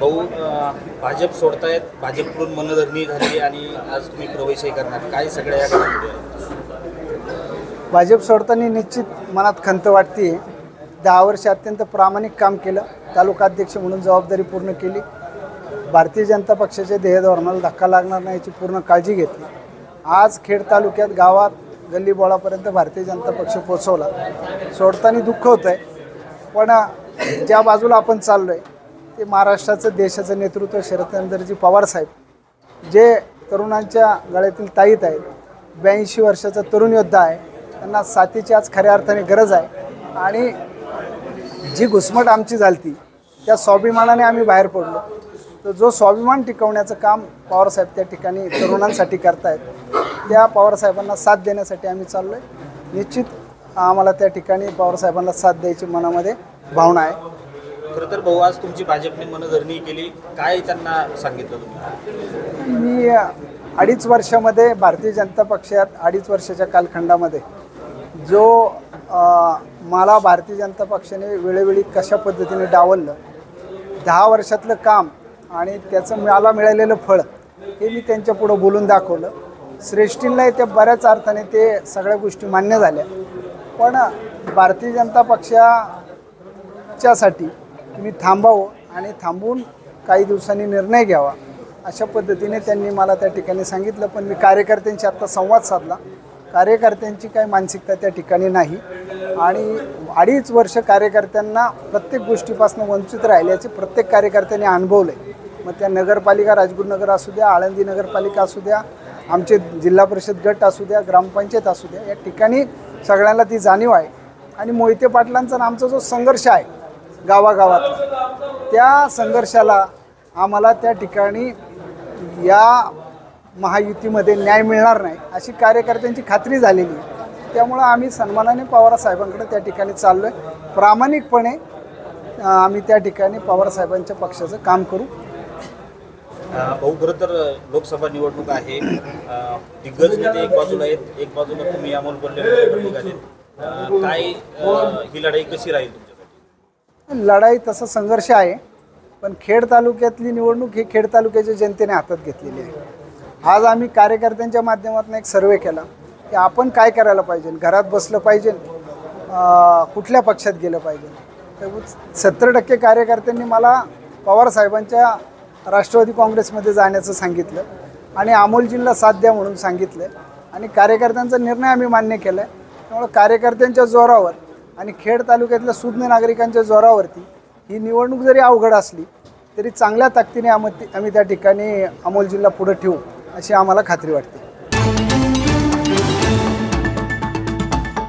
भाऊ भाजप सोडतायत, भाजपकडून मनधरणी झाली आणि आज तुम्ही प्रवेशही करणार, काय सगळ्या या घडामोडी आहेत? भाजप सोडताना निश्चित मनात खंत वाटते. 10 वर्ष अत्यंत प्रामाणिक काम केलं, तालुकाध्यक्ष म्हणून जबाबदारी पूर्ण केली, भारतीय जनता पक्षाच्या ध्येय धोरणाला धक्का लागणार नाही याची पूर्ण काळजी घेतली. आज खेड तालुक्यात गावात गल्लीबोळापर्यंत भारतीय जनता पक्ष पोचवला. सोडताना दुःख होतं आहे, पण ज्या बाजूला आपण चाललो आहे ते महाराष्ट्राचं देशाचं नेतृत्व शरदचंद्रजी पवार साहेब जे तरुणांच्या गळ्यातील ताईत आहेत, 82 वर्षाचा तरुण योद्धा आहे, त्यांना साथीची आज खऱ्या अर्थाने गरज आहे. आणि जी घुसमट आमची झाली त्या स्वाभिमानाने आम्ही बाहेर पडलो. तर जो स्वाभिमान टिकवण्याचं काम पवारसाहेब त्या ठिकाणी तरुणांसाठी करतायत, त्या पवारसाहेबांना साथ देण्यासाठी आम्ही चाललो आहे. निश्चित आम्हाला त्या ठिकाणी पवारसाहेबांना साथ द्यायची मनामध्ये भावना आहे. खरं तर भाऊ, आज तुमची भाजपने मनधरणी केली, काय त्यांना सांगितलं तुम्ही? मी 2.5 वर्षामध्ये भारतीय जनता पक्षात 2.5 वर्षाच्या कालखंडामध्ये जो मला भारतीय जनता पक्षाने वेळोवेळी कशा पद्धतीने डावललं, 10 वर्षातलं काम आणि त्याचं मला मिळालेलं फळ हे मी त्यांच्या पुढं बोलून दाखवलं. श्रेष्ठींना त्या बऱ्याच अर्थाने ते सगळ्या गोष्टी मान्य झाल्या. पण भारतीय जनता पक्षाच्यासाठी तुम्ही थांबावं आणि थांबून काही दिवसांनी निर्णय घ्यावा अशा पद्धतीने त्यांनी मला त्या ठिकाणी सांगितलं. पण मी कार्यकर्त्यांशी आत्ता संवाद साधला. कार्यकर्त्यांची काही मानसिकता त्या ठिकाणी नाही आणि 2.5 वर्ष कार्यकर्त्यांना प्रत्येक गोष्टीपासून वंचित राहिल्याचे प्रत्येक कार्यकर्त्यांनी अनुभवले. मग त्या नगरपालिका राजगुरुनगर असू द्या, आळंदी नगरपालिका असू द्या, आमचे जिल्हा परिषद गट असू द्या, ग्रामपंचायत असू द्या, या ठिकाणी सगळ्यांना ती जाणीव आहे. आणि मोहिते पाटलांचा आमचा जो संघर्ष आहे गावागावात, त्या संघर्षाला आम्हाला त्या ठिकाणी या महायुतीमध्ये न्याय मिळणार नाही अशी कार्यकर्त्यांची खात्री झालेली आहे. त्यामुळं आम्ही सन्मानाने पवारसाहेबांकडे त्या ठिकाणी चाललो आहे. प्रामाणिकपणे आम्ही त्या ठिकाणी पवारसाहेबांच्या पक्षाचं काम करू. भाऊ, खरं तर लोकसभा निवडणूक आहे, दिग्गज नेते एक बाजूला आहेत, एक बाजूला तुम्ही अमोल कोल्हे निघाले, काय ही लढाई कशी राहील तुमच्यासाठी? लढाई तसा संघर्ष आहे, पण खेड तालुक्यातली निवडणूक ही खेड तालुक्याच्या जनतेने हातात घेतलेली आहे. आज आम्ही कार्यकर्त्यांच्या माध्यमातून एक सर्वे केला की आपण काय करायला पाहिजे, घरात बसलं पाहिजे, कुठल्या पक्षात गेलं पाहिजे. तर 70% कार्यकर्त्यांनी मला पवारसाहेबांच्या राष्ट्रवादी काँग्रेसमध्ये जाण्याचं सांगितलं आणि अमोलजींना साथ द्या म्हणून सांगितलं आणि कार्यकर्त्यांचा निर्णय आम्ही मान्य केला आहे. त्यामुळे कार्यकर्त्यांच्या जोरावर आणि खेड तालुक्यातल्या सुज्ञ नागरिकांच्या जोरावरती ही निवडणूक जरी अवघड असली तरी चांगल्या ताकदीने आम्ही त्या ठिकाणी अमोलजींना पुढे ठेवू अशी आम्हाला खात्री वाटते.